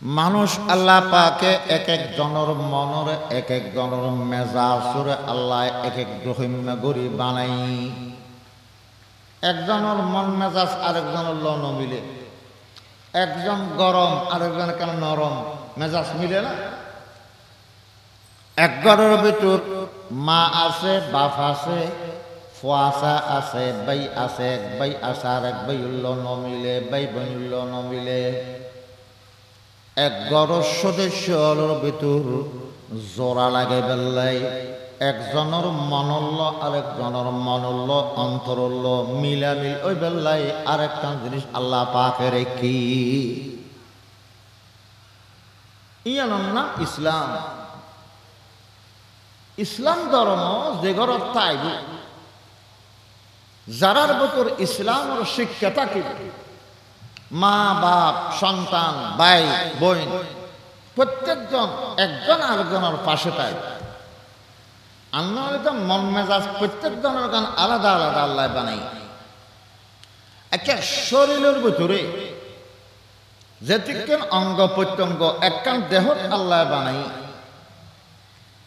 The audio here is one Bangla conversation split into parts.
মানুষ আল্লাহ পাকে এক এক জনের মনের এক এক জনের মেজাজরে আল্লাহ এক এক রহিম গরি বানাই। একজনের মন মেজাজ আরেকজনের ল মিলে, একজন গরম আরেকজন কেন নরম, মেজাজ মিলে না। এক ঘরের ভিতর মা আছে, বাপ আছে, ফুয়াশা আছে, ভাই আছে, এক ভাই আছে আর এক ভাই উল্ল নমিলে, ভাই বোন উল্ল নমিলে। এক ঘরের সদস্যর ভিতর জোড়া লাগে বেল্লাই, একজনের মনল্ল আরেকজনের মনল্ল অন্তরল্ল মিলামিল ওই বেল্লাই আরেকটা জিনিস আল্লাহ পাকের কি ইয়ানোর নাম ইসলাম। ইসলাম ধর্ম যে ঘরত তাইব যারার ভিতর ইসলামের শিক্ষা থাকিবে, মা বাপ সন্তান ভাই বোন প্রত্যেকজন একজন আরেকজনের পাশে তাই। আল্লাহ মন মেজাজ প্রত্যেকজনের গান আলাদা আলাদা আল্লাহ বানাই। একটা শরীরের ভিতরে যেতিকেন অঙ্গ প্রত্যঙ্গ একখান দেহ আল্লাহ বানাই,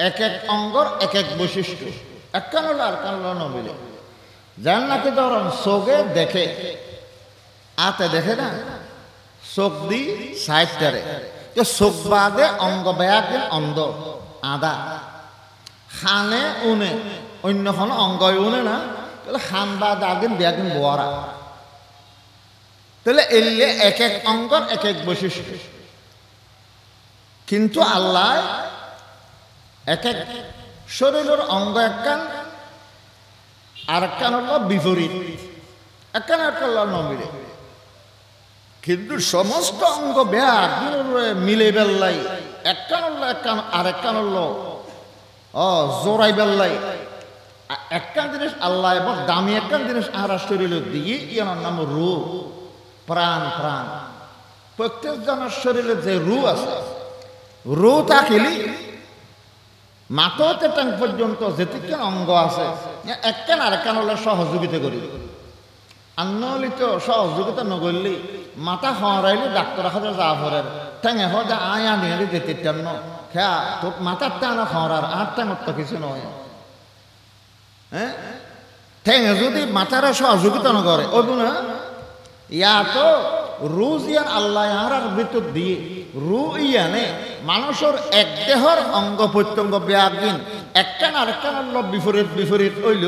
এক এক অঙ্গর এক এক বৈশিষ্ট্য, একখান হলো আর কান নমিলে। যার নাকি ধরুন চোখে দেখে, আতে দেখে না, চোখ দি সাইডটারে চোখ বাদে অঙ্গ বেয়াকে অন্ধ আদা খানে উনে অন্য কোনো অঙ্গ উনে না, তাহলে খান বাদ আগেন বেয়াকিন বোয়ারা। তাহলে এলে এক এক অঙ্গর এক এক বৈশিষ্ট্য। কিন্তু আল্লাহ এক এক শরীরের অঙ্গ একখান আর একখান হল বিপরীত, একখান একখান নমিলে। কিন্তু সমস্ত অঙ্গ ব্যাগ মিলে বেল্লাই, একখান হল একখান আর একখান হল জোড়াই বেল্লাই। একখান জিনিস আল্লাহ এবং দামি একখান জিনিস আর শরীরের দিয়ে ইয়ার নাম রু, প্রাণ। প্রাণ প্রত্যেক জনের শরীরে যে রু আছে, রু থাকিলি মাথাতে টাং পর্যন্ত যেতিকেন অঙ্গ আছে একখান আরেকখান হলে সহযোগিতা করি। আন্নলি তো সহযোগিতা নগরলি মাথা হরাইলে ডাক্তার হাজার যা ফরের ঠেঙে হজা আয়া নিয়ে যেতে ন খেয়া তোর মাথার টানা হরার আর টাঙর তো কিছু নয়। হ্যাঁ, ঠেঙে যদি মাথারা সহযোগিতা না করে ওই না ইয়া তো রুজ ইয়ান আল্লাহ আর ভিতর দিয়ে রু ইয়ানে মানুষের এক দেহর অঙ্গ প্রত্যঙ্গ ব্যাগিন একখান আরেকখান বিপরীত বিপরীত হইল।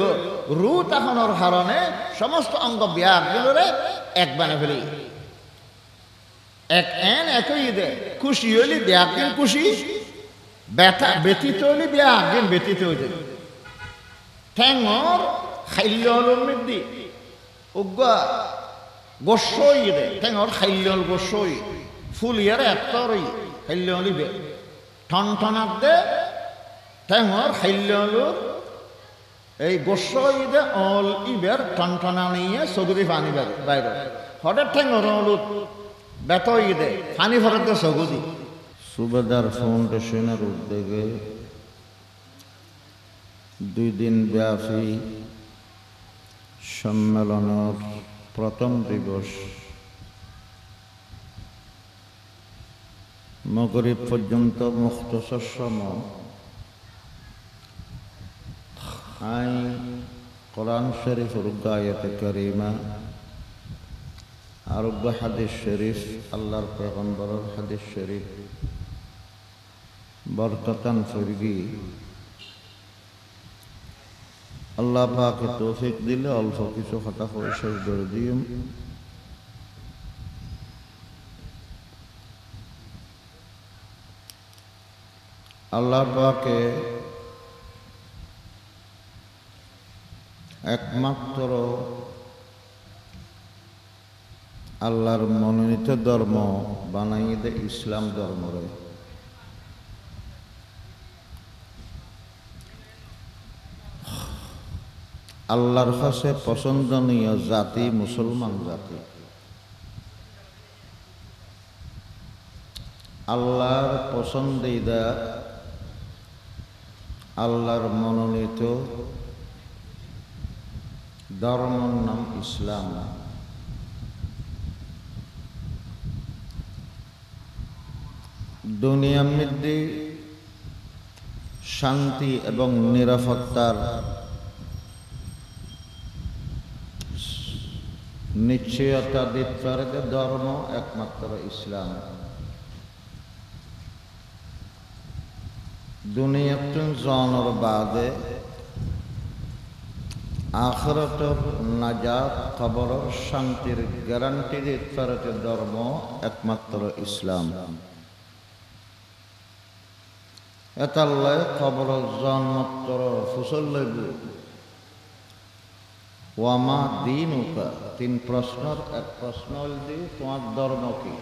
রু তখনের কারণে সমস্ত অঙ্গ ব্যাগগুলোরে এক বানে ফেলি, এক এন একই দে। খুশি হইলি ব্যাগিন খুশি, ব্যথা ব্যতীত হইলি ব্যাগিন ব্যতীত হইল। ঠ্যাঙর খাইল মৃদ্ধি উগ্গা গোসই দে, ঠ্যাঙর খাইল গোসই ফুল ইয়ার এতরই খাইল লিবে ঠন ঠনার দে ঠ্যাঙর খাইল এই গোসই দে অল ইবের ঠন ঠনা নিয়ে চগুরি পানি বাইরে হঠাৎ ঠ্যাঙর অলুত বেতই দে পানি ভরতে চগুদি। সুবেদার ফাউন্ডেশনের উদ্যোগে 2 দিন ব্যাপী সম্মেলনের প্রথম দিবস মাগরিব পর্যন্ত মুখতসর সময় আই কোরআন শরীফ রুগা আয়াতে কারিমা আর হাদিস শরীফ আল্লাহর পয়গম্বরের হাদিস শরীফ বরকতান ফরগি আল্লাহ পাক তৌফিক দিলে অল্প কিছু কথা করে শেষ করে দিম। আল্লাহ পাকে একমাত্র আল্লাহর মনোনীত ধর্ম বানাই দে ইসলাম ধর্মরে। আল্লাহর কাছে পছন্দনীয় জাতি মুসলমান জাতি। আল্লাহর পছন্দিদা আল্লাহর মনোনীত ধর্মের নাম ইসলাম। দুনিয়ার মধ্যে শান্তি এবং নিরাপত্তার নিশ্চয়তা দিতে পারে ধর্ম একমাত্র ইসলাম। দুনিয়াতুন জনের বাদে আখিরাতের নাজাত কবরের শান্তির গ্যারান্টি দিতে পারে ধর্ম একমাত্র ইসলাম। এতাল্লাহ কবরের জন্মোত্তর ফুসল লইব ওয়ামা দীনুকা, তিন প্রশ্নের এক প্রশ্ন হল যে তোমার ধর্ম কি।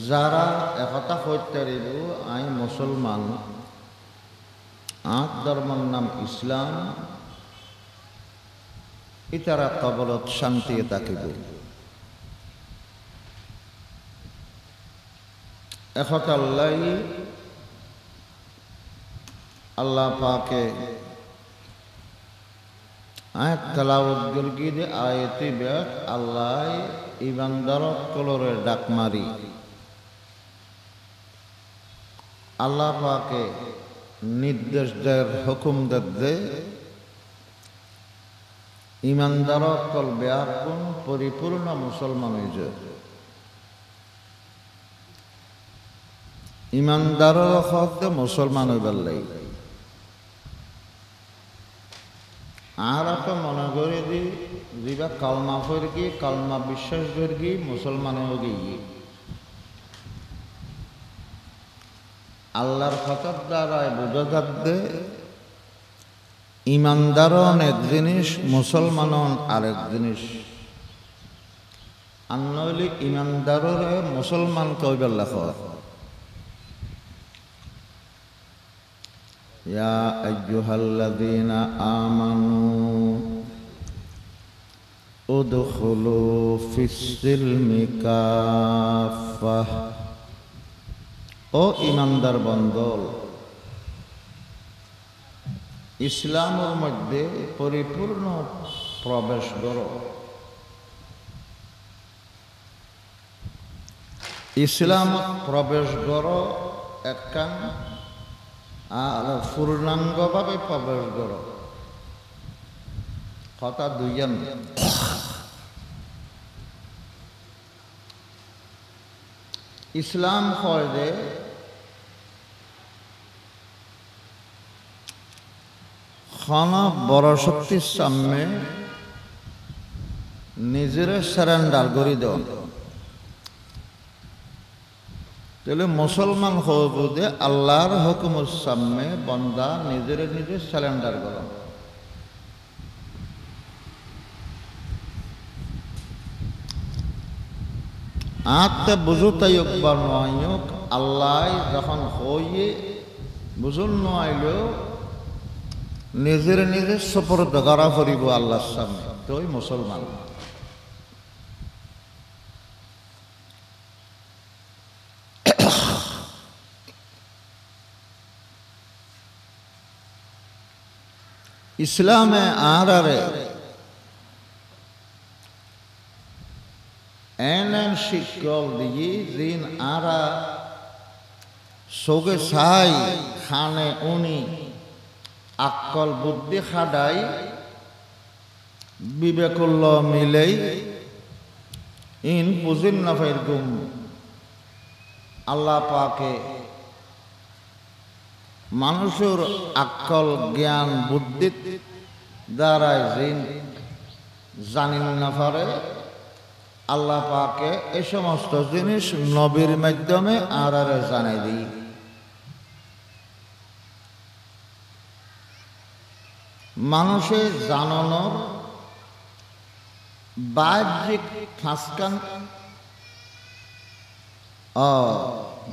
যারা একথা কইতে পারিব আই মুসলমান, আঁক ধর্মের নাম ইসলাম, ইতারা কবরত শান্তি থাকিব। একথা আল্লাহ পাকে আয়াত তেলাওয়াত করকি যে আয়াতে বেক আল্লাহ ইমানদারক কলরে ডাক মারি। আল্লাহ পাকে নির্দেশ দেয়, হুকুম দে ইমানদারক কল বেয়াকুন পরিপূর্ণ মুসলমান হয়ে যায়। ইমানদারের হতে মুসলমান হইবার লাগে। আর আপনি মনে করে দি যা কালমা ফেরকি কালমা বিশ্বাস করি মুসলমান হয়ে গিয়ে আল্লাহর কথার দ্বারায় বোঝা যাচ্ছে ইমানদারন এক জিনিস, মুসলমানন আরেক জিনিস। আর নইলে ইমানদারের মুসলমান কইবার লেখা ইয়া আইয়ুহাল্লাযীনা আমানু উদখুলু ফিস-সিলমি কাফাহ, ও ইমানদার বন্দল ইসলামের মধ্যে পরিপূর্ণ প্রবেশ করো। ইসলাম প্রবেশ করো একখান আর পূর্ণাঙ্গভাবে প্রবেশ করো, কথা দুইজন। ইসলাম হয় যে খানা বড় শক্তির সামনে নিজের সারেন্ডার করে দেওয়া। তাহলে মুসলমান হব যে আল্লাহর হুকুমের সামনে বন্দা নিজের নিজে সারেন্ডার করা। আত্মা বুঝুতাই একবার নয় আল্লাহ যখন হইয়ে বুঝুন নইলেও নিজের নিজের সুপর্দ করা করিব আল্লাহর সামনে, তোই মুসলমান। ইসলামে আরারে এনএন শিকল দিয়ে দিন আরা সোগে সাই খানে উনি আকল বুদ্ধি খাডাই বিবেকুল্ল মিলেই ইন বুঝিন না ফের গুম আল্লাহ পাকে মানুষের আকল জ্ঞান বুদ্ধি দ্বারাই জিন জানিন না পারে, আল্লাহ পাকে এই সমস্ত জিনিস নবীর মাধ্যমে আরারে জানাই দিই। মানুষের জানানোর বাহ্যিক ফাঁসকান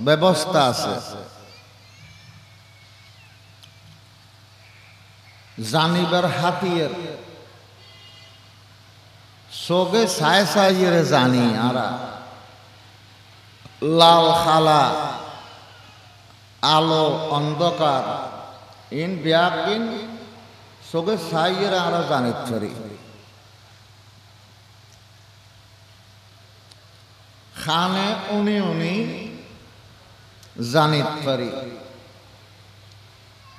ব্যবস্থা আছে, জানিবার হাতিয়ার সোগে সায় সাইয়ের জানি আরা লাল খালা আলো অন্ধকার ইন ব্যাকিন সোগে সাইয়ের আরা জানিত পারি। খানে উনি জানিত পারি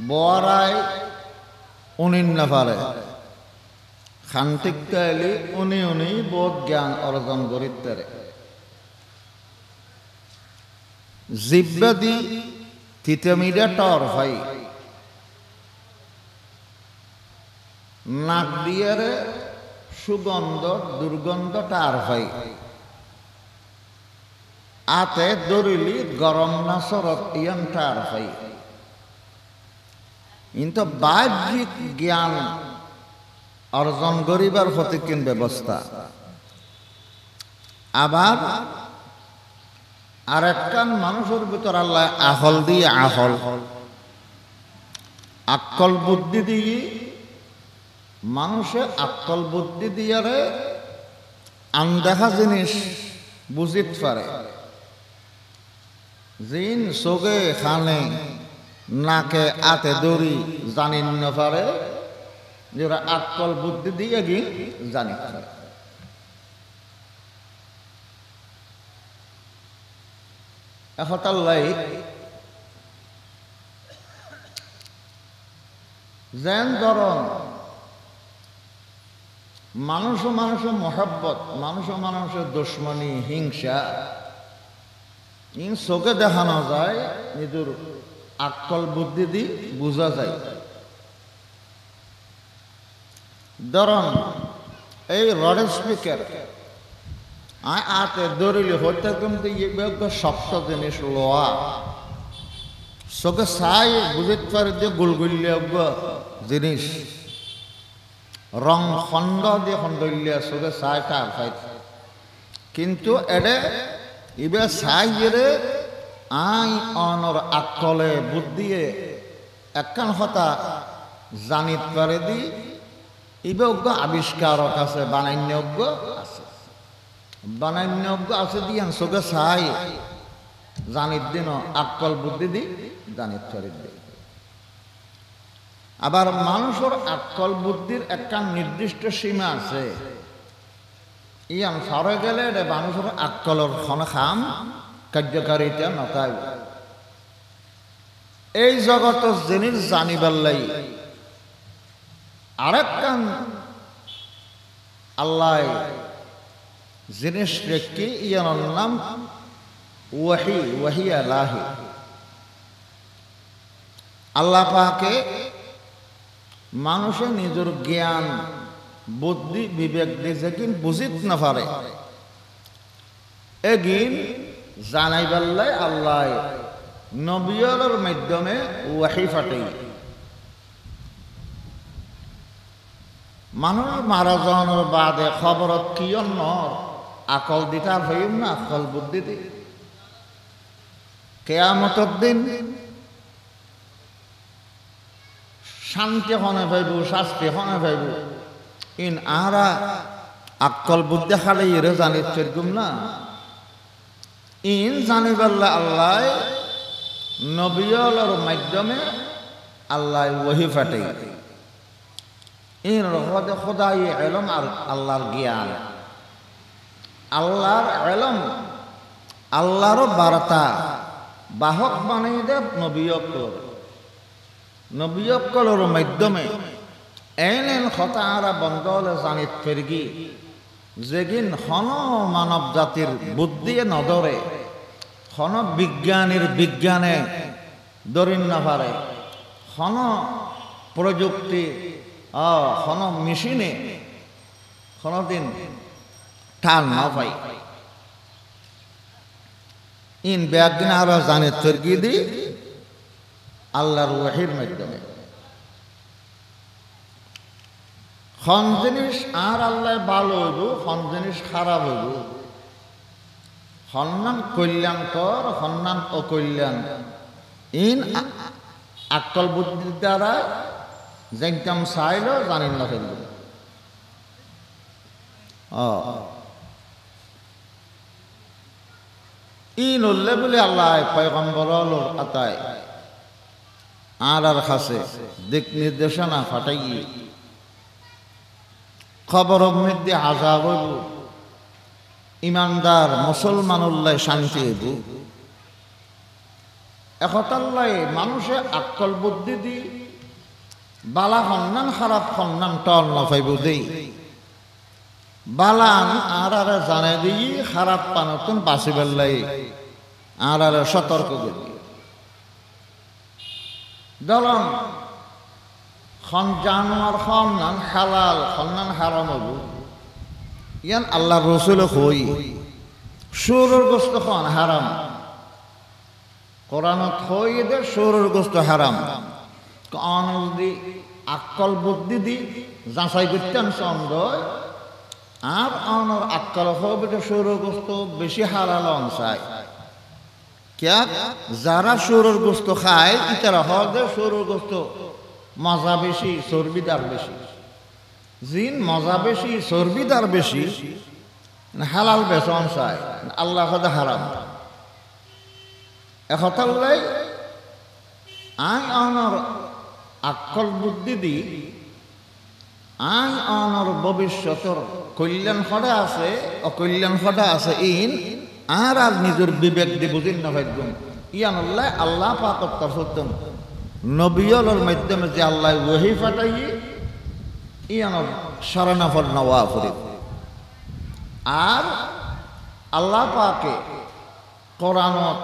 বরাই উনিন না পারে খান্তিক কাইলি উনি বোধ জ্ঞান অর্জন করিতে জিব্বাদি তিতামিরা টর ভাই নাক দিয়ারে সুগন্ধ দুর্গন্ধ টার ভাই আতে দরিলি গরম না সরত ইয়ান টার ভাই কিন্তু বাহ্যিক জ্ঞান অর্জন করিবার প্রতিকিন ব্যবস্থা আবার আরেকখান মানুষের ভিতর আল্লাহ আহল দিয়ে আহল আক্কল বুদ্ধি দিয়ে মানুষে আক্কল বুদ্ধি দিয়ারে আনদেখা জিনিস বুঝিত পারে জিন চোখে খানে নাকে আতে দড়ি জানিন না পারে যেটা আক্কল বুদ্ধি দিয়ে গিয়ে জানি পারে এখতাল্লাই যেন ধরন মানুষের মহব্বত মানুষের দুশ্মনী হিংসা ইন চোখে দেখানো যায় নিজের আক্কল বুদ্ধি দি বোঝা যায় ধরন এই রড স্পিকার আতে দরিলি হইতে কিন্তু শক্ত জিনিস লোয়া চোখে চাই বুঝতে পারে যে গুলগুলিয়া জিনিস রং খণ্ড দিয়ে খণ্ডলিয়া চোখে চাই তার খাই কিন্তু এডে ইবে চাই এরে আই অনর আক্কলে বুদ্ধিয়ে একখান হতা জানিত পারে দি ইবে আবিষ্কারক আছে বানান্যজ্ঞ আছে বানান্যজ্ঞ আছে দিয়ান চোখে চাই জানিত দিন আক্কল বুদ্ধি দি জানিত পারে দি আবার মানুষের আক্কল বুদ্ধির একটা নির্দিষ্ট সীমা আছে ইয়ান সরে গেলে মানুষের আক্কলের খাম কার্যকারিতা নকাই এই জগত জিনিস জানিবার লাই আরেকখান আল্লাহ জিনিস রেখে ইয়ানোর নাম ওয়াহি আলাহি আল্লাহ পাকে মানুষের নিজের জ্ঞান বুদ্ধি বিবেক দিয়েছে কিন্তু বুঝিত না পারে এগিন জানাইবার লাই আল্লাহ নবিয়র মাধ্যমে ওয়াহি ফাটাই মানুষ মারা যাওয়ার বাদে খবরত কি অন্যর আকল দিতার হইম না আকল বুদ্ধি দি কেয়ামতের দিন শান্তি হনে ভাইব শাস্তি হনে ভাইব ইন আরা আকল বুদ্ধি খালে এরে জানিত সেরকম না ইন জানিবাল্লা আল্লাহ নবিয়র মাধ্যমে আল্লাহ ওয়াহি ফাটাই ইন রহদে খোদাই এলম আর আল্লাহর জ্ঞান আল্লাহর এলম আল্লাহর বার্তা বাহক বানাই দে নবিয়কলের মাধ্যমে এন খতারা বন্ধলে জানিত ফেরগি যেগিন হন মানব জাতির বুদ্ধি নদরে হন বিজ্ঞানীর বিজ্ঞানে দরিন না পারে হন প্রযুক্তি হন মেশিনে কোনদিন টান না পাই ইন ব্যাগদিন আরো জানে তর্কি দি আল্লাহর ওয়াহির মাধ্যমে খন জিনিস আর আল্লাহ ভালো হইব খন জিনিস খারাপ হইব হন্নান কল্যাণকর হন্নান অকল্যাণ ইন আকল বুদ্ধির দ্বারা যেকদম চাইল জানি না ফেলব ইন উল্লে বলে আল্লাহ পয়গম্বর আতায় আর কাছে দিক নির্দেশনা ফাটাই খবর মধ্যে আজাব হইব ইমানদার মুসলমানুল্লাহ শান্তি হইব একতাল্লাই মানুষে আক্কল বুদ্ধি দি বালা সন্ধান খারাপ সন্ধান টল নফাইব দেই বালান আর জানে দিই খারাপ পানতুন বাঁচিবার লাই আর সতর্ক করি দলন খন জানোয়ার সন্ধান হালাল সন্ধান হারাম হব ইয়ান আল্লাহ রসুল হই সুরের গোস্ত খন হারাম কোরআনত হই দে সুরের গোস্ত হারাম যদি আক্কল বুদ্ধি দি যাচাই করতেন সন্দেহ আর অনর আক্কল হবে সুরের গোস্ত বেশি হালাল অংশায় ক্যা যারা সুরের গোস্ত খায় ইতারা হবে সুরের গোস্ত মজা বেশি চর্বিদার বেশি জিন মজা বেশি চর্বিদার বেশি হালাল বেচন চায় আল্লাহ হারাম একতাল্লাই আই অনর আক্কল বুদ্ধি দি আই অনর ভবিষ্যতর কল্যাণ সদা আছে অকল্যাণ সদা আছে ইন আর আর নিজের বিবেক দি বুঝিন না ভাগ্যম ইয়ান আল্লাহ পাক তরফতন নবিয়লের মাধ্যমে যে আল্লাহ ওহি ফাটাই ইয়ান শরণাফল নওয়া ফরিদ আর আল্লাহ পাকে কোরআনত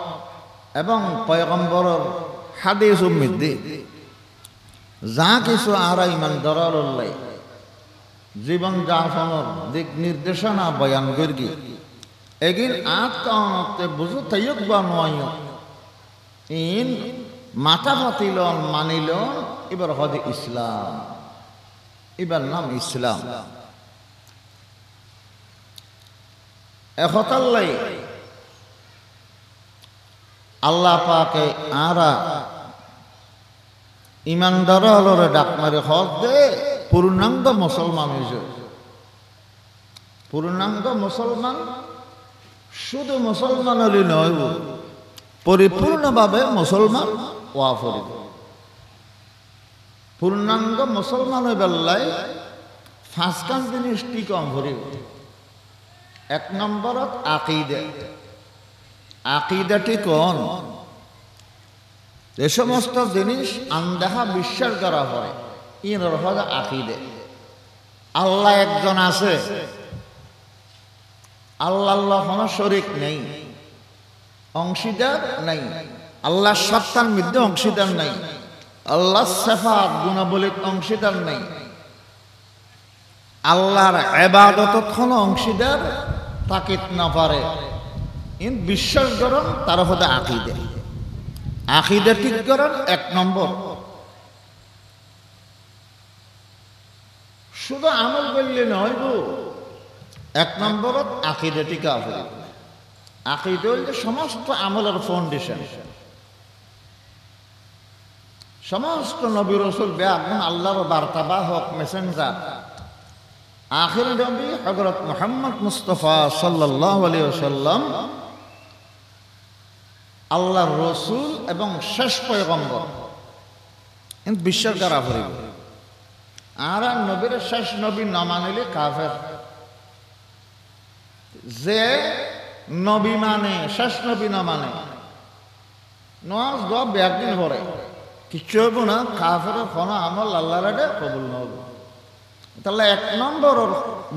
এবং পয়গম্বরের হাদিস উম্মিদি যা কিছু আর ইমানদারুল্লাহ জীবন যাপনের দিক নির্দেশনা বয়ান করি এগিন আত্মতে বুঝো তাইক বা নয় ইন মাথা পাতিলন মানিলন এবার হদে ইসলাম এবার নাম ইসলাম একতাল্লাই আল্লাহ পাকে আরা ইমানদার হলরে ডাক মারে হক দে পূর্ণাঙ্গ মুসলমান হয়েছে পূর্ণাঙ্গ মুসলমান শুধু মুসলমান হলে নয় পরিপূর্ণভাবে মুসলমান ওয়া ফরিদ পূর্ণাঙ্গ মুসলমান বেলায় পাঁচখান জিনিস কি কম ভরিব এক নম্বরত আকিদা আকিদাটি কোন যে সমস্ত জিনিস আনদেখা বিশ্বাস করা হয় ইনর হলো আকিদে আল্লাহ একজন আছে আল্লাহ কোনো শরীক নেই অংশীদার নাই আল্লাহ সত্তার মধ্যে অংশীদার নাই আল্লাহ সিফাত গুণাবলীর অংশীদার নাই আল্লাহর ইবাদতত কোনো অংশীদার তাকিত না পারে ইন বিশ্বাস করুন তার হতে আকিদে আকিদা ঠিক করেন এক নম্বর শুধু আমল করলে নয় গো এক নম্বরত আকিদা ঠিক আছে আকিদা হচ্ছে সমস্ত আমলের ফাউন্ডেশন সমস্ত নবী রাসূল বেআগুন আল্লাহর বার্তাবাহক মেসেঞ্জার আখির নবী হযরত মুহাম্মদ মুস্তাফা সাল্লাল্লাহু আলাইহি ওয়াসাল্লাম আল্লাহর রাসূল এবং শেষ পয়গম্বর এন বিশ্বাস করা হইব আর নবীর শেষ নবী না মানলে কাফের যে নবী মানে শেষ নবী না মানে নওয়াজ দোয়া বেদিন পড়ে কিছু হইব না কাফের কোনো আমল আল্লাহর আগে কবুল নহব তাহলে এক নম্বর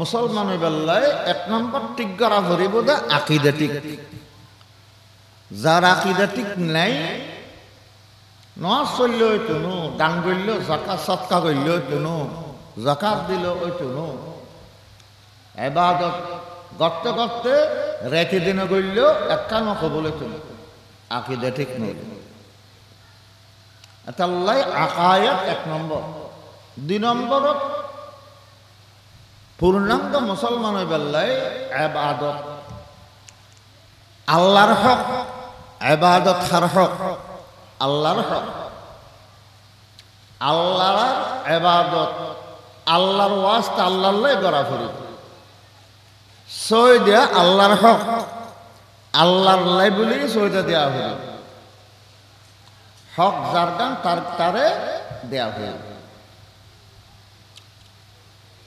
মুসলমান বেলায় এক নম্বর ঠিক করা হইব দা আকীদা ঠিক যার আকীদা ঠিক নাই নওয়াজ চললে হইতো নো দান করল যাকাত সদকা করলে হইতো নো যাকাত দিল হইতো নো ইবাদত করতে করতে রেখে দিন করল একখান কবুল হইতো না আকীদা ঠিক নয় তাহলে আকায়াত এক নম্বর দুই নম্বর পূর্ণাঙ্গ মুসলমান বেলায় ইবাদত আল্লাহর হক ইবাদত হার হক আল্লাহর হক আল্লাহর ইবাদত আল্লাহর ওয়াস্তে আল্লাহর লাই করা করি সই দেয়া আল্লাহর হক আল্লাহর লাই বলি সইটা দেয়া হইল হক যার গান তারে দেয়া হইল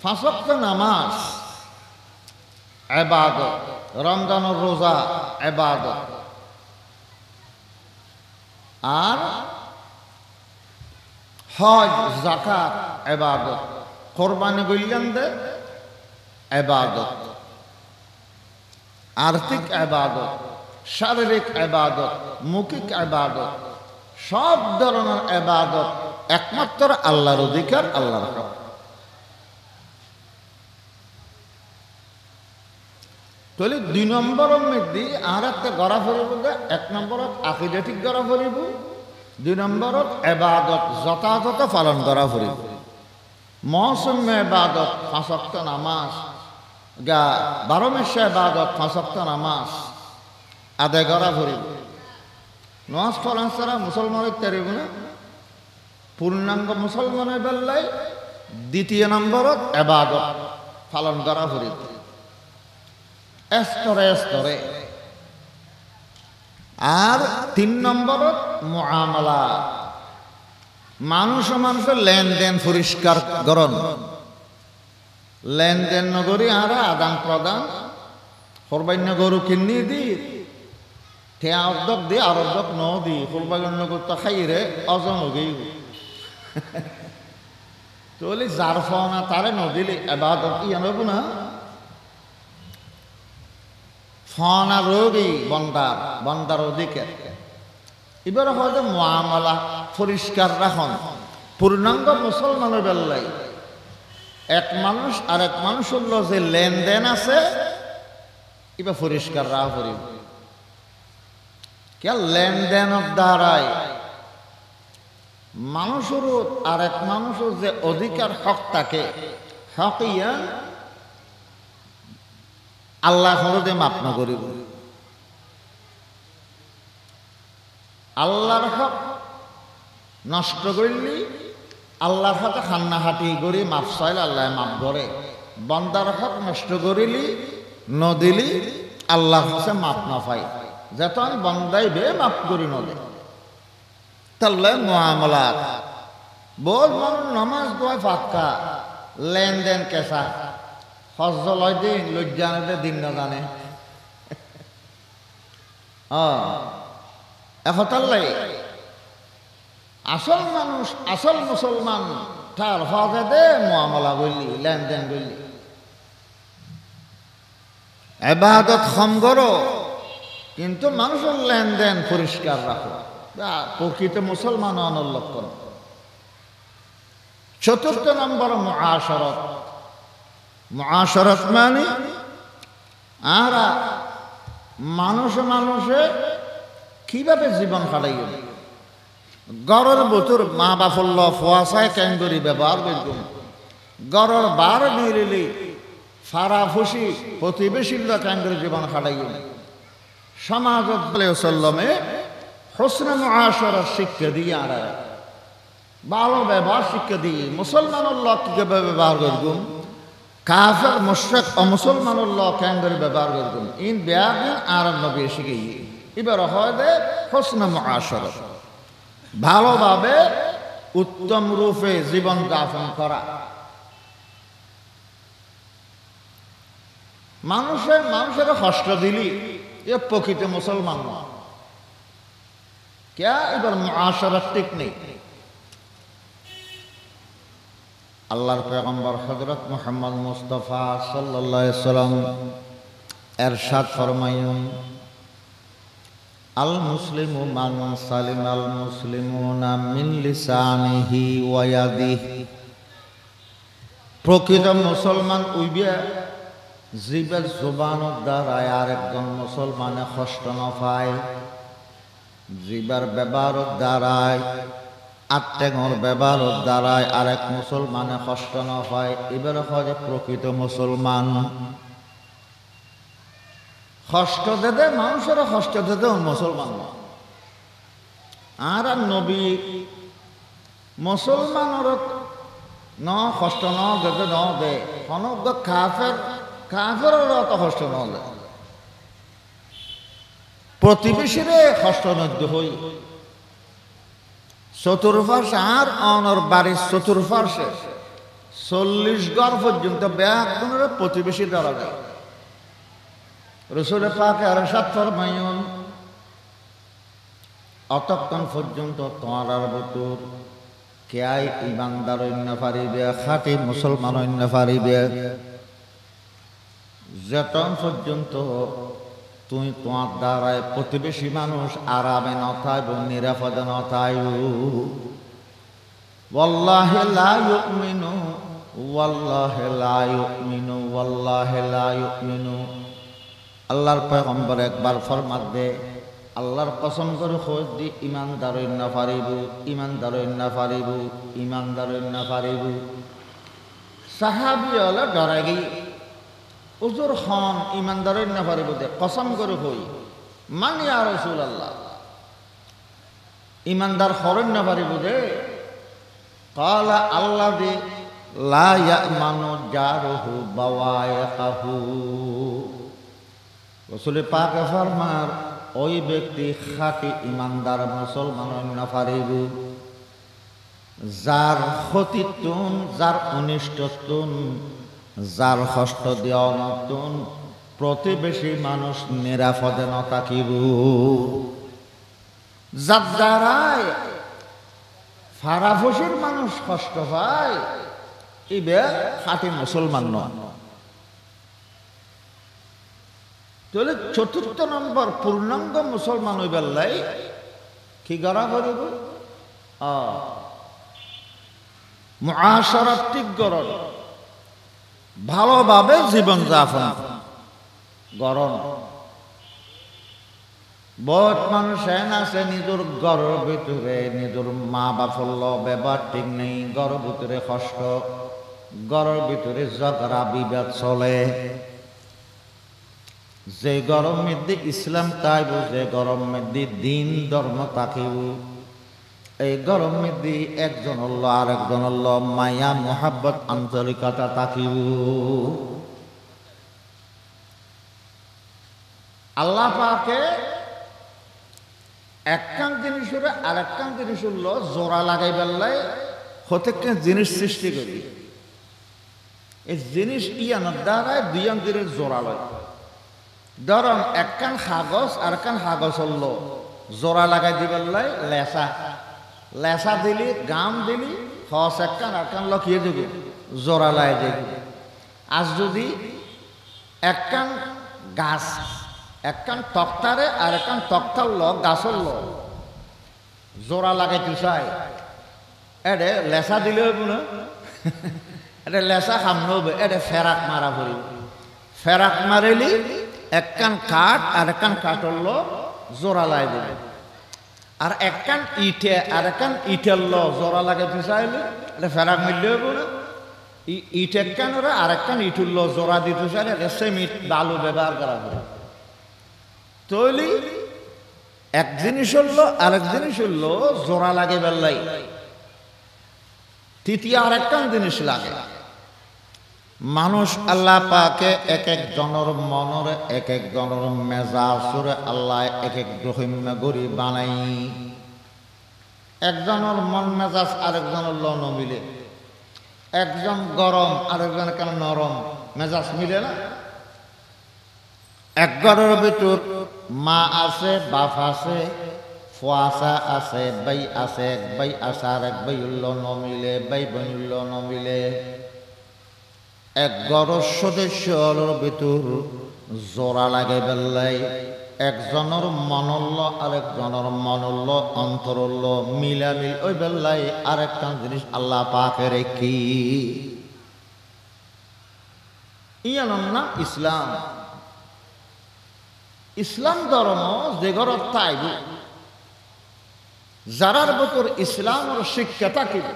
পাঁচ ওয়াক্ত নামাজ ইবাদত রমজানের রোজা ইবাদত, আর হজ যাকাত ইবাদত, কোরবানি কইলেন দে ইবাদত, আর্থিক ইবাদত, শারীরিক ইবাদত, মৌখিক ইবাদত, সব ধরনের ইবাদত একমাত্র আল্লাহর অধিকার, আল্লাহর হক। তাহলে 2 নম্বরের মধ্যে আর একটা গড়া ফরিব, 1 নম্বরত আকীদা ঠিক গড়া ফরিব, 2 নম্বরত ইবাদত যথাযথ পালন করা ফরিব। মৌসুম ইবাদত 5 ওয়াক্ত নামাজ, 12 মাসে ইবাদত 5 ওয়াক্ত নামাজ আদায় করা ফরিব। নামাজ পড়ান ছাড়া মুসলমানের তারিব না। পূর্ণাঙ্গ মুসলমানের বেলায় 2 নম্বরত ইবাদত পালন করা ফরিব, স্তরে স্তরে। আর 3 নম্বরত মুআমালা, মানুষ মানুষের লেনদেন পরিষ্কার করণ, লেনদেন নগরী আর আদান প্রদান সর্বান্য গরু কিনি দি ঠেয়া অর্ধক দি আর অর্ধক ন দি সর্বান্য করতে খাইরে অজন হগেই তাহলে যার ফনা তারে নদিলে এবাদত ইয়া নব না। ফনা রোগী বন্দার বন্দার অধিকার। এবার হয়তো মুআমালা পরিষ্কার রাখন। পূর্ণাঙ্গ মুসলমানের বেলায় এক মানুষ আর এক মানুষের যে লেনদেন আছে এবার পরিষ্কার রাখা করিব। কে লেনদেনের দ্বারাই মানুষের আর এক মানুষের যে অধিকার হক থাকে, হক ইয়া আল্লাহ হরদে মাপ না করিব। আল্লাহর হক নষ্ট করলি আল্লাহর হাতে খান্নাহাটি করি মাপ চাইলে আল্লাহ মাপ করে। বন্দার হক নষ্ট করিলি নদিলি আল্লাহর কাছে মাপ না পাই, যেত আমি বন্দাই বে মাপ করি নদে। তাহলে মুআমালা বল মানুষ নামাজ দোয়া ফাঁকা, লেনদেন কেসা, হজ লয় দিন লজ্জানে দিন না জানে। এফতাল্লাই আসল মানুষ আসল মুসলমান তার ফাঁকে দে মুআমালা করলি, লেনদেন করলি, ইবাদত কম করো কিন্তু মানুষের লেনদেন পরিষ্কার রাখো, প্রকৃত মুসলমান অনর লক্ষণ। 4 নম্বর মুআশারাত। মুআশারাত মানে আর মানুষে মানুষে কিভাবে জীবন কাটাইব। গড়ের বতুর মা বাপল্য ফোয়াশায় ক্যাঙ্গরি ব্যবহার করব, গড়ের বার নিরিলি ফারা ফুসি প্রতিবেশীর ক্যাঙ্গরি জীবন কাটাইব। সমাজত সাল্লামে হোসনে মুআশারাত শিক্ষা দিয়ে আর ভালো ব্যবহার শিক্ষা দিয়ে মুসলমানের লোক কিভাবে ব্যবহার করব, কাফের মুশরিক অমুসলমানের লোক ক্যাঙ্গরি ব্যবহার করব। ইন ব্যাপী আর নবী শিখে এবার হয় দে হোসনে মুআশারাত, ভালোভাবে উত্তম রূপে জীবন যাপন করা। মানুষের কষ্ট দিলি এ প্রকৃত মুসলমান না। কে এবার মুআশারাত ঠিক নেই। আল্লাহর পয়গম্বর হযরত মুহাম্মদ মুস্তাফা সাল্লাল্লাহু আলাইহি সাল্লাম ইরশাদ ফরমায়ুন, আল মুসলিমু মান সালিমাল মুসলিমুনা মিন লিসানিহি ওয়া ইয়াদিহি। প্রকৃত মুসলমান উইবে জীবের জবানের দ্বারায় আরেকজন মুসলমানে কষ্ট না পায়, জীবের ব্যবহারের দ্বারায় আত্মের ব্যবহারের দ্বারায় আরেক মুসলমানে কষ্ট না পায়, এবারে হয় প্রকৃত মুসলমান। কষ্ট দেদে মানুষের কষ্ট দেদে মুসলমান আর নবী মুসলমানের ন কষ্ট ন দেদে ন দে অনজ্ঞ কাফের অত কষ্ট ন দে, প্রতিবেশীরে কষ্ট নদ্য হই। চতুর্পাশে আর অনর বাড়ির চতুর্পাশে 40 ঘর পর্যন্ত ব্যাগ প্রতিবেশী ধরা যায়। রাসূল পাক ইরশাদ ফরমায়ুন অতক্ষণ পর্যন্ত তোমার ভিতর কেয়াই ইমানদার অন্য পারিবে খাঁটি মুসলমান অন্য পারিবে যতক্ষণ পর্যন্ত তুমি তোমার দ্বারায় প্রতিবেশী মানুষ আরামে নথাইব নিরাপদে নথাইব ওয়াল্লাহি লা ইউমিনু ওয়াল্লাহি লা ইউমিনু ওয়াল্লাহি লা ইউমিনু আল্লাহর পয়গম্বর একবার ফরমান দে আল্লাহর কসম করে খোঁজ দি ইমানদার না পারিব ইমানদার না পারিব ইমানদার না পারিব সাহাবী হলো ডরে গই হুজুর খান ইমানদার না পারিব দে কসম করে কই মান ইয়া রাসূলুল্লাহ ইমানদার হরন না পারিব দে قال الذي لا يأمن جاره بوائقه রাসূল পাক ফরমার ওই ব্যক্তি খাঁটি ইমানদার মুসলমান না পারিব যার ক্ষতিতুন যার অনিষ্টতুন যার কষ্ট দেওয়ানতুন প্রতিবেশী মানুষ নিরাপদে ন থাকিব যার দ্বারায় ফারাফসির মানুষ কষ্ট পায় ইবে খাঁটি মুসলমান নয় তাহলে চতুর্থ নম্বর পূর্ণাঙ্গ মুসলমান হইবার কি করা করিব মুআশারাতিক গরণ ভালোভাবে জীবন যাপন গরণ বহুত মানুষ এন আছে নিজের ঘরের ভিতরে নিজের মা বাপর ব্যবহার ঠিক নেই ঘরের ভিতরে কষ্ট ঘরের ভিতরে ঝগড়া বিবাদ চলে যে গরম মধ্যে ইসলাম তাইব যে গরম মধ্যে দিন ধর্ম তাকিব এই গরম মধ্যে একজন আল্লাহ আর একজন আল্লাহ মায়া মোহাব্বত আন্তরিকতা তাকিব আল্লাহ পাকে একখান জিনিস আর একখান জিনিস হলো জোড়া লাগাই বেলায় প্রত্যেকটা জিনিস সৃষ্টি করি এই জিনিস ইয়ানোর দ্বারায় দুইজন জিনিস জোড়া লয় ধরুন একখান কাগজ আর একখান কাগজ হলো জোড়া লাগাই দিবেলাই লেসা লেসা দিলি গাম দিলি হস একখান আর একখান লখিয়ে দিবি জোড়া লাই দিবি আজ যদি একখান গাছ একখান তক্তারে আর একখান তক্তার গাছর জোড়া লাগাইতে চাই এডে লেসা দিলে হইব না এটা লেসা খামন হবে এটা ফেরাক মারা পড়িব ফেরাক মারিলি একখান কাঠ আর একখান কাঠর জোড়া লাই দিবে আর একখান ইটে আর একখান ইটের জোড়া লাগাইতে চাইলে এটা ফেরাক মিললে হইব না ইট একখান ওরা আর একখান ইটুর জোড়া দিতে চাইলে এটা সেম ইট বালু ব্যবহার করা হবে তৈলি এক জিনিস হলো আরেক জিনিস হলো জোড়া লাগে বেল্লাই তৃতীয় আরেকটা জিনিস লাগে মানুষ আল্লাহ পাকে এক এক জনের মনের এক এক জনের মেজাজরে আল্লাহ এক এক রহিমা গরি বানাই একজনের মন মেজাজ আরেকজনের ল মিলে একজন গরম আরেকজন কেন নরম মেজাজ মিলে না এক ঘরের ভিতর মা আছে বাপ আছে ফুয়াশা আছে বাই আছে এক বাই আছে আর এক বাই উল্ল নমিলে বাই বোন উল্ল নমিলে এক ঘরের সদস্যর ভিতর জোড়া লাগে বেল্লাই একজনের মনল্ল আরেকজনের মনল্ল অন্তরল্ল মিলামিল ওই বেল্লাই আরেকটা জিনিস আল্লাহ পাকে রেখি ইয়ার নাম ইসলাম ইসলাম ধর্ম যে ঘরত তাইব যারার ভিতর ইসলামের শিক্ষা থাকিবে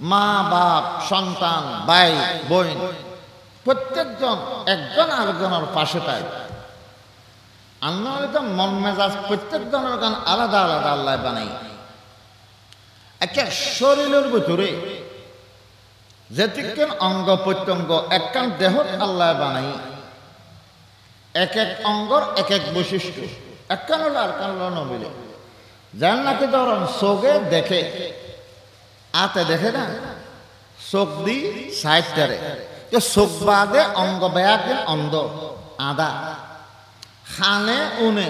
মা বাপ সন্তান ভাই বোন প্রত্যেকজন একজন আরেকজনের পাশে থাকবে আল্লাহ মন মেজাজ প্রত্যেকজনের গান আলাদা আলাদা আল্লাহ বানাই একটা শরীরের ভিতরে যেতিকেন অঙ্গ প্রত্যঙ্গ একখান দেহ আল্লাহ বানাই এক এক অঙ্গর এক এক বৈশিষ্ট্য একখান হলো আর কান হলো নমিলে যার নাকি ধরুন চোখে দেখে আতে দেখে না চোখ দি সাইডটারে চোখ বাদে অঙ্গ ব্যাগ অন্ধ আদা খানে উনে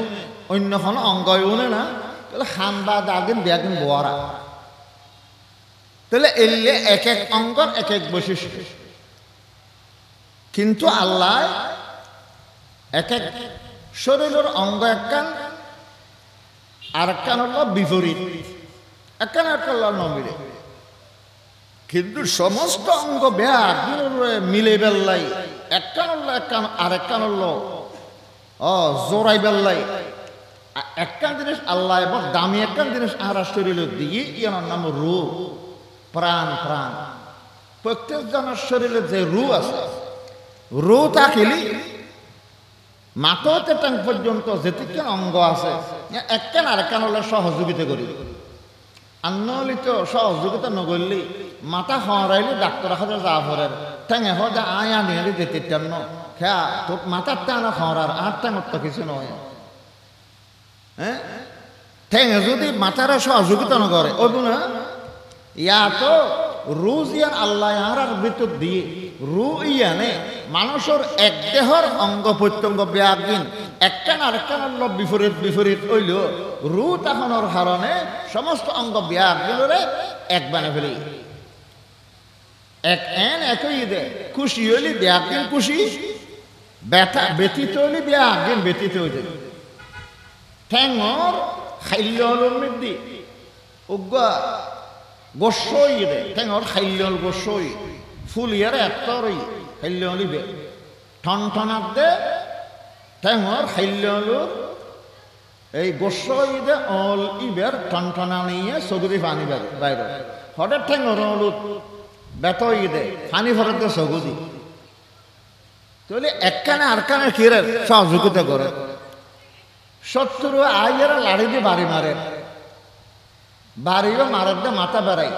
অন্য কোনো অঙ্গই উনে না তাহলে খান বা দাগিন বেয়াগিন বোয়ারা তাহলে এলে এক এক অঙ্গর এক এক বৈশিষ্ট্য কিন্তু আল্লাহ এক এক শরীরের অঙ্গ একখান আর একখান হল বিপরীত একখান একখান নমিলে কিন্তু সমস্ত অঙ্গ ব্যাগ মিলে বেল্লাই একখান হল একখান আর একখান হল জোড়াই বেল্লাই একখান জিনিস আল্লাহ এবং দামি একখান জিনিস আর শরীরের দিয়ে ইয়ার নাম রু প্রাণ প্রাণ প্রত্যেক জনের শরীরে যে রু আছে রু থাকিলি মাথতে টাং পর্যন্ত যেতিকে অঙ্গ আছে একখান আর একখান হলে সহযোগিতা করি আন্নলিত সহযোগিতা নগরলি মাথা হরাইলে ডাক্তার হাজার যা ভরের ঠেঙে হজা আয়া নিয়ে যেতে টান্ন হ্যাঁ তোর মাথার টানা হরার আর টাঙর তো কিছু নয় হ্যাঁ ঠেঙে যদি মাথারা সহযোগিতা না করে ওই না ইয়া তো রুজ ইয়ান আল্লাহ আর ভিতর দিয়ে রু ইয়ানে মানুষের এক দেহর অঙ্গ প্রত্যঙ্গ ব্যাগিন একখান আরেকখান বিপরীত বিপরীত হইল রু তাহনের কারণে সমস্ত অঙ্গ ব্যাগিনরে এক বানে ফেলি এক এন একই দে খুশি হইলি ব্যাগিন খুশি ব্যথা ব্যতীত হইলি ব্যাগিন ব্যতীত হইতে ঠ্যাঙর খাইল মৃদ্ধি উগ্গা গোসই দে ঠ্যাঙর খাইল গোসই ফুল ইয়ারে এতরই খাইল লিবে ঠন ঠনার দে ঠ্যাঙর খাইল এই গোসই দে অল ইবের ঠন ঠনা নিয়ে সগুদি পানি বাইরে হঠাৎ ঠ্যাঙর অলুত বেতই দে পানি ভরার দে সগুদি তাহলে একখানে আরখানে কিরে সহযোগিতা করে শত্রু আইয়ারা লাড়ি দিয়ে বাড়ি মারে বাড়িও মারার দিয়ে মাথা বেড়াই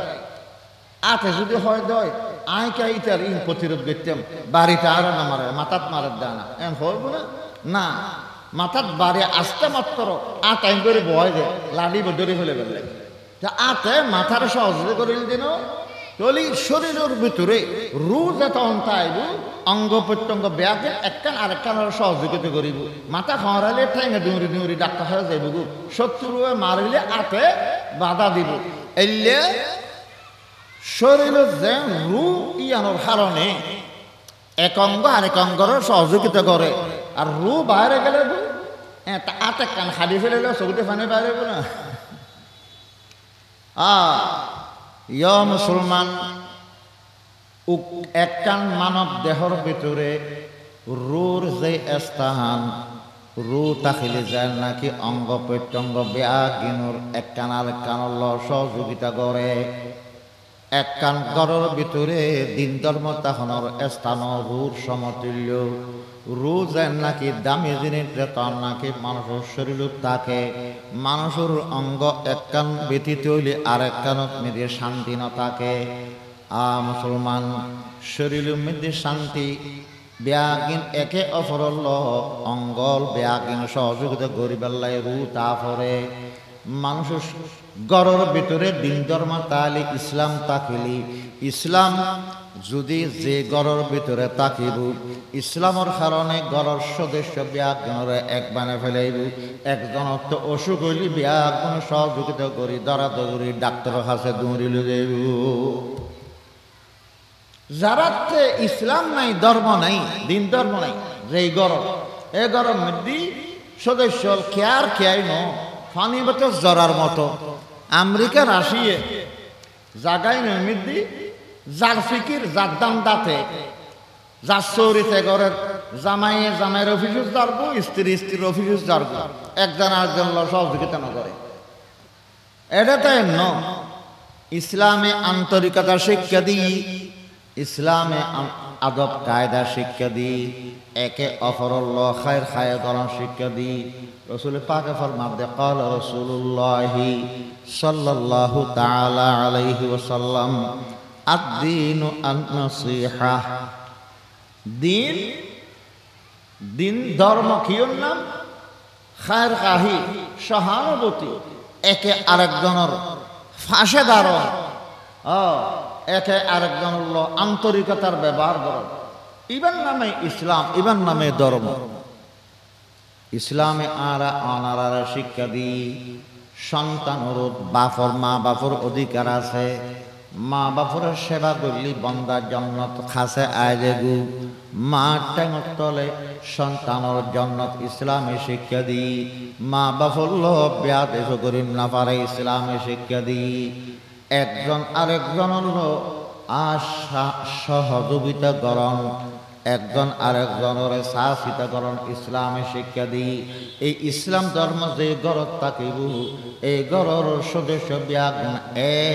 আতে যদি হয় দয় আয় কে ইতার ইন প্রতিরোধ করতাম বাড়িতে আরো না মারে মাথাত মারার দেয় না এম হইব না মাথাত বাড়ি আসতে মাত্র টাইম করে বয় দে লাড়ি ধরে ফেলে ফেললে আতে মাথার সহযোগিতা করে দিন তলি শরীরের ভিতরে রু যখন তাইব অঙ্গ প্রত্যঙ্গ ব্যাগে একখান আরেকখান সহযোগিতা করিব মাথা খরাইলে ঠেঙে দৌড়ি দৌড়ি ডাক্তার হয়ে যাইব গো শত্রু মারিলে আতে বাধা দিব এলে শরীরের যে রু ইয়ানোর কারণে এক অঙ্গ আরেক অঙ্গর সহযোগিতা করে আর রু বাইরে গেলে আতে কান খালি ফেলে চকুতে ফানি বাইরে না মুসলমান একখান মানব দেহর ভিতরে রুর যে স্থান রু থাকিলে যায় নাকি অঙ্গ প্রত্যঙ্গ ব্যাগিনুর একখান আরেকখান সহযোগিতা করে একখান ঘরের ভিতরে দিন ধর্ম তাহনের স্থান রুর সমতুল্য রু যেন নাকি দামি জিনিস তখন নাকি মানুষের শরীর থাকে মানুষের অঙ্গ একখান ব্যতীত হইলে আর একখানত মেয়েদে শান্তি ন থাকে মুসলমান শরীরের মধ্যে শান্তি ব্যাগিন একে অপরল অঙ্গল ব্যাগিন সহযোগিতা গরিবাল্লাই রু তারপরে মানুষের গড়ের ভিতরে দিন ধর্ম তাহলে ইসলাম থাকিলি ইসলাম যদি যে গড়ের ভিতরে থাকিব ইসলামের কারণে গড়ের সদস্য ব্যাগরে এক বানে ফেলাইব একজন তো অসুখ হইলে ব্যাগুন সহযোগিতা করি দরাদরি ডাক্তারের কাছে দৌড়িল যাইব যারাতে ইসলাম নাই ধর্ম নাই দিন ধর্ম নাই যে গড় এ গড়ের মধ্যে সদস্য খেয়ার খেয়াই ন ফানি বতে জরার মতো আমেরিকা রাশিয়ে জাগাই নমিদি যার ফিকির যার দাম দাতে যার চৌরিতে ঘরের জামাইয়ের অফিসে যারবো স্ত্রীর অফিসে যারবো একজন আরেকজন সহযোগিতা না করে এটা তাই ন ইসলামে আন্তরিকতা শিক্ষা দিই ইসলামে আদব কায়দা শিক্ষা দিই একে অপরল্ল খায়ের খায় গরম শিক্ষা দিই রসুল পাকে ফরমাতে قال رسول الله صلى الله تعالى عليه وسلم الدين النصيحة দিন দিন ধর্ম কিয়র নাম খায়ের খাহি সহানুভূতি একে আরেকজনের ফাঁসে দাঁড়ান একে আরেকজনের আন্তরিকতার ব্যবহার করা ইবার নামে ইসলাম ইবার নামে ধর্ম ইসলামে আরা অনারারা শিক্ষা দি সন্তানের বাপর মা বাপর অধিকার আছে, মা বাপরের সেবা করলি বন্দার জন্নত খাসে আয়গু মা ট্যাঙর তলে সন্তানের জন্নত ইসলামে শিক্ষা দি মা বাপর লোভ ব্যাদেশ করিম না পারে ইসলামে শিক্ষা দি একজন আরেকজনের সহযোগিতা করণ একজন আরেকজনের সাহসিতা করণ ইসলামে শিক্ষা দি এই ইসলাম ধর্ম যে গড়ত থাকিব এই গড়র সদস্য ব্যাগ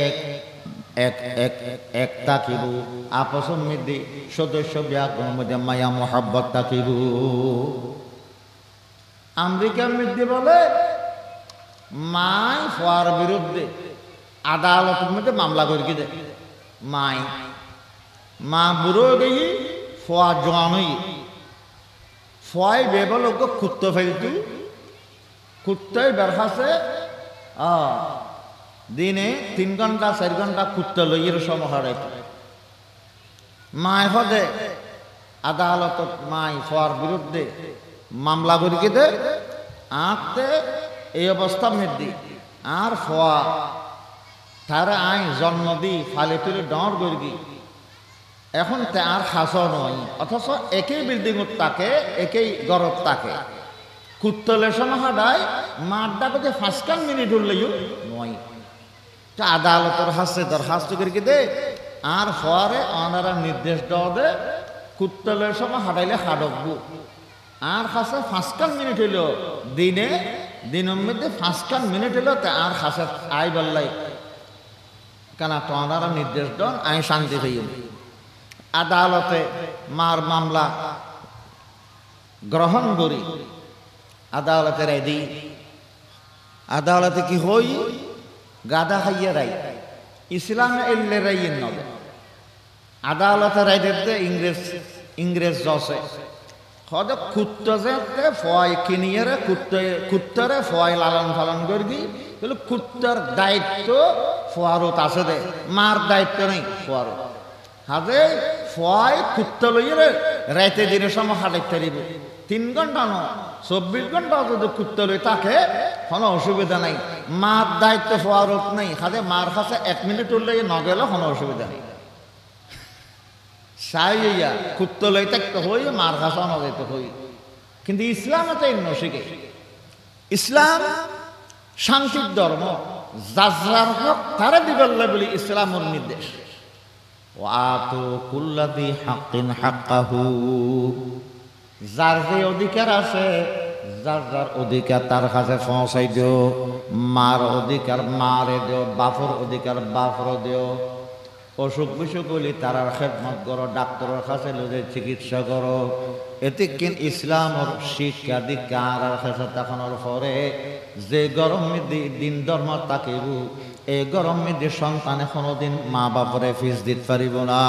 এক এক এক এক থাকিব আপসের মধ্যে সদস্য ব্যাগের মধ্যে মায়া মোহাব্বত থাকিব। আমেরিকার মধ্যে বলে মাই ফোয়ার বিরুদ্ধে আদালতের মধ্যে মামলা করি দে মাই মা বুড়ো গেই ফোয়া জোয়ান হই ফোয়াই বেবল কুত্তো ফেলতু কুত্তাই বেরখাছে দিনে 3 ঘন্টা 4 ঘন্টা কুত্তা লইয়ের সমহারে মায় হদে আদালতত মাই ফোয়ার বিরুদ্ধে মামলা করি দে আঁকতে এই অবস্থা মেদি আর ফোয়া তারা আই জন্ম দি ফালে তুলে ডর গর্গি এখন তে আর খাস নয় অথচ একই বিল্ডিং তাকে একই গরত তাকে কুত্তলে সমাহাদায় মার ডাকতে 5 মিনিট হলেও নয় আদালতের হাসে দরখাস্ত করি দে আর ফোয়ারে অনারা নির্দেশ দেওয়া দে কুত্তলের সময় হাঁটাইলে হাডকবু আর খাসে 5 মিনিট হইল দিনে দিনের মধ্যে 5 মিনিট হইল তে আর খাসে আই বললাই কেন তোনারা নির্দেশ দেন আমি শান্তি হইম আদালতে মার মামলা গ্রহণ করি আদালতের এদি আদালতে কি হই গাদা খাইয়ে রাই ইসলামে এলে রাইয়ের নবে আদালতে রাই দে ইংরেজ জসে হদ কুত্ত যে ফয় কিনিয়ে কুত্তরে ফয় লালন পালন করবি বলে কুত্তর দায়িত্ব ফোয়ারত আছে দে মার দায়িত্ব নেই ফোয়ারত হাজে ফয় কুত্ত লইয়ে রাইতে দিনের সময় হাঁটাইতে দিব 3 ঘন্টা ন 24 ঘন্টা যদি কুত্ত লই তাকে কোনো অসুবিধা নাই মার দায়িত্ব ফোয়ারত নেই হাজে মার কাছে 1 মিনিট উঠলে নগেলে কোনো অসুবিধা নেই সাইয়া কুত্ত লই থাকতে হই মার কাছে নজাইতে হই কিন্তু ইসলামে তো এমন শিখে ইসলাম শান্তির ধর্ম যার হক তারা দিবেল্লা বলি ইসলামের নির্দেশ ওয়াতু কুল্লাযী হাক্কিন হাক্কাহু যার যে অধিকার আছে যার অধিকার তার কাছে পৌঁছাই দিও মার অধিকার মারে দিও বাপর অধিকার বাপর দিও অসুখ বিসুখ হইলে তার খেদমত করো ডাক্তারের কাছে লইলে চিকিৎসা করো এতে কিন ইসলামের শিক্ষা দীক্ষার কাছে তখনের পরে যে গরম দিন ধর্ম তাকিব এই গরম মধ্যে সন্তানে কোনোদিন মা বাপরে ফিস দিতে পারিব না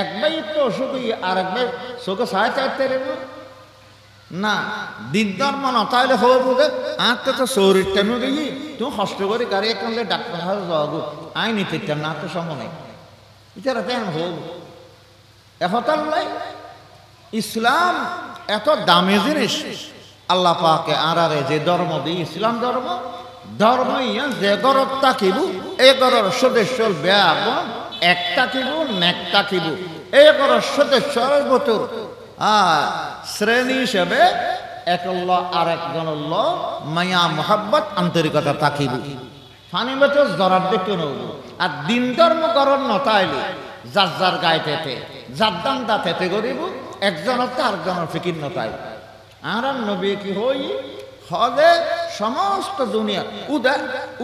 একবার একটু অসুখ আর একবার চোখে সাড়ে চাইতে না দিন ধর্ম না তাহলে হবো যে আঁকতে তো শরীর টেনে গিয়ে তুমি কষ্ট করে গাড়ি এখানে ডাক্তার হাতে যাওয়া আই নিতে না তো সময় নেই এটা তেমন হব এহতাল্লাই ইসলাম এত দামি জিনিস আল্লাহ পাকে আরারে যে ধর্ম দিই ইসলাম ধর্ম যে গরত তাকিব এই গরর সদস্য ব্যাগ এক তাকিব নেক তাকিব এই গরর সদস্যর বতর শ্রেণী হিসেবে একল্লাহ আর একজনল্লাহ মায়া মোহাব্বত আন্তরিকতা তাকিব ফানি বছর জরার দেখতে নেব আর দিন ধর্ম করণ নতাইলে যার গায়ে তেতে যার দান্দা তেতে করিব একজনের তো আরেকজনের ফিকির নতাই আর নবী কি হই হলে সমস্ত দুনিয়া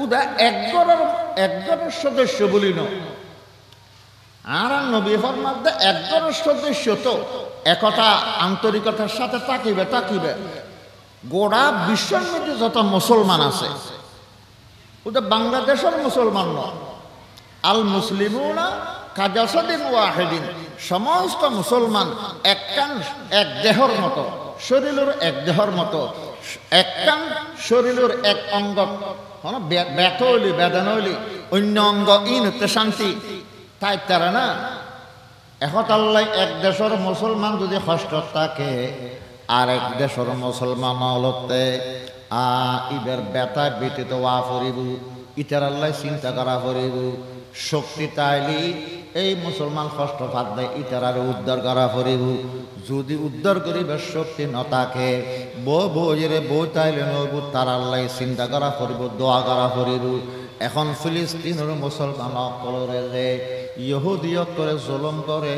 উদা একজনের সদস্য বলি ন আর নবী ফরমাতে একজনের সদস্য তো একতা আন্তরিকতার সাথে তাকিবে গোড়া বিশ্বের মধ্যে যত মুসলমান আছে ওটা বাংলাদেশের মুসলমান নয় আল মুসলিমুনা কাজাসাদিন ওয়াহিদিন সমস্ত মুসলমান এক দেহর মতো শরীরের এক দেহর মতো একখান শরীরের এক অঙ্গ ব্যথ হইলি বেদনা হইলি অন্য অঙ্গ ইন হতে শান্তি তাই তারা না এখন আল্লাহ এক দেশের মুসলমান যদি কষ্ট থাকে আরেক দেশের মুসলমান হলতে ইবের বেতা ব্যতীত ওয়া ফরিব ইটার আল্লাহ চিন্তা করা ফরিব শক্তি তাইলি এই মুসলমান কষ্ট পাত দেয় ইটার আর উদ্ধার করা ফরিব যদি উদ্ধার করিবার শক্তি নথাকে বইরে বই তাইলে নব তার আল্লাহ চিন্তা করা ফরিব দোয়া করা ফরিব এখন ফিলিস্তিনের মুসলমান অকলরে যে ইহুদিয়ত করে জুলুম করে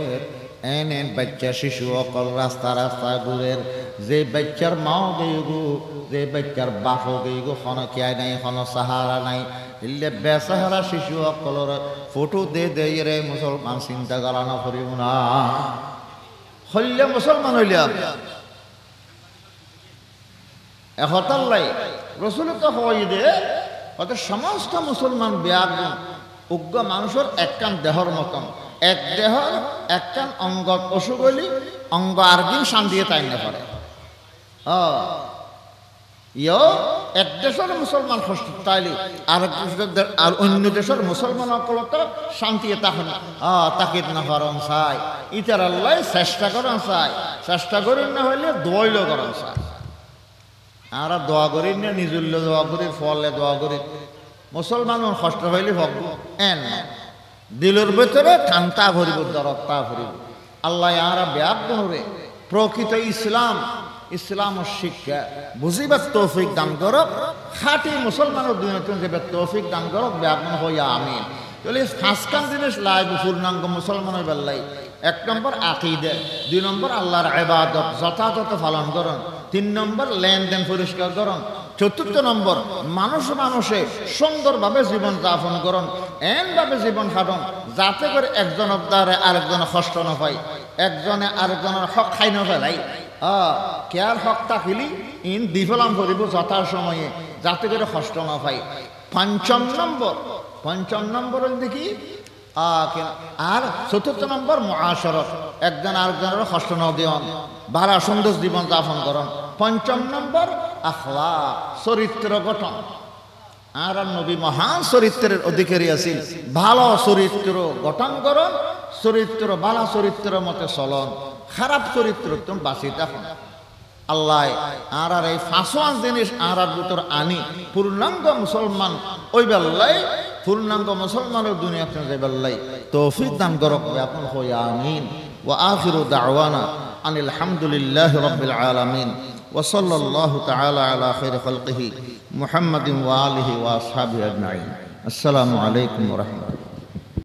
এন বাচ্চা শিশু অকল রাস্তা রাস্তা ঘুরের যে বাচ্চার মাও গেইগু যে বাচ্চার বাপও গেইগু খনকিয়াই নাই খন সাহারা নাই ইল্লে বেসাহারা শিশু অকলর ফটো দে রে মুসলমান চিন্তা করানো করিব না হইলে মুসলমান হইলে এহতাল্লাই রসুল তো হই দে অত সমস্ত মুসলমান ব্যাগ উগ্র মানুষের একখান দেহর মতন এক দেহর একখান অঙ্গ অসুখ হইলি অঙ্গ আর দিন শান্তিয়ে তাই না পারে এক দেশের মুসলমান কষ্ট তাইলি আর অন্য দেশের মুসলমান অকলত শান্তিয়ে তখন তাকিদ না করন চাই ইতার আল্লাহ চেষ্টা করেন চাই চেষ্টা করেন না হইলে দোয়াইল করেন চাই আর দোয়া করি না নিজুল্য দোয়া করি ফলে দোয়া করি মুসলমানের কষ্ট হইলে ভগ এন দিলের ভিতরে ঠান্তা ভরিব দরত্তা ভরিব আল্লাহ আরা ব্যাপ হবে প্রকৃত ইসলাম শিক্ষা বুঝিবার তৌফিক দান করক খাঁটি মুসলমানের দুনিয়াতে যে তৌফিক দান করক ব্যাপ হইয়া আমিন তাহলে ফাঁসকান জিনিস লাইব পূর্ণাঙ্গ মুসলমানের বেল্লাই এক নম্বর আকিদে দুই নম্বর আল্লাহর ইবাদত যথাযথ পালন করুন তিন নম্বর লেনদেন পরিষ্কার করুন চতুর্থ নম্বর মানুষে সুন্দরভাবে জীবন যাপন করুন এমনভাবে জীবন কাটুন যাতে করে একজনের দ্বারা আরেকজনের কষ্ট না পাই একজনে আরেকজনের হক খাই না ফেলাই কেয়ার হক থাকিলি ইন দিফলাম করিব যথা সময়ে যাতে করে কষ্ট না পাই পঞ্চম নম্বর দেখি আর চতুর্থ নম্বর মুআশারাত একজন আরেকজনের কষ্ট না দিয়ন ভালো সুন্দর জীবন যাপন করুন পঞ্চম নম্বর আখলাক চরিত্র গঠন আর নবী মহান চরিত্রের অধিকারী আছেন ভালো চরিত্র গঠন করুন চরিত্র ভালো চরিত্রের মতে চলন খারাপ চরিত্র তুমি বাঁচি থাকুন আল্লাহ আর এই ফাঁসোয়ান জিনিস আর ভিতর আনি পূর্ণাঙ্গ মুসলমান ওই বেল্লাই পূর্ণাঙ্গ মুসলমানের দুনিয়াতে যে বেল্লাই তৌফিক দান করক আপন হইয়া আমিন ওয়া আখিরু দাওয়ানা আনিল হামদুলিল্লাহি রাব্বিল আলামিন ওয়া সাল্লাল্লাহু তাআলা আলা খাইরি খালকিহি মুহাম্মাদিন ওয়া আলিহি ওয়া আসহাবিহি আজমাইন আসসালামু আলাইকুম ওয়া রাহমাতুল্লাহ।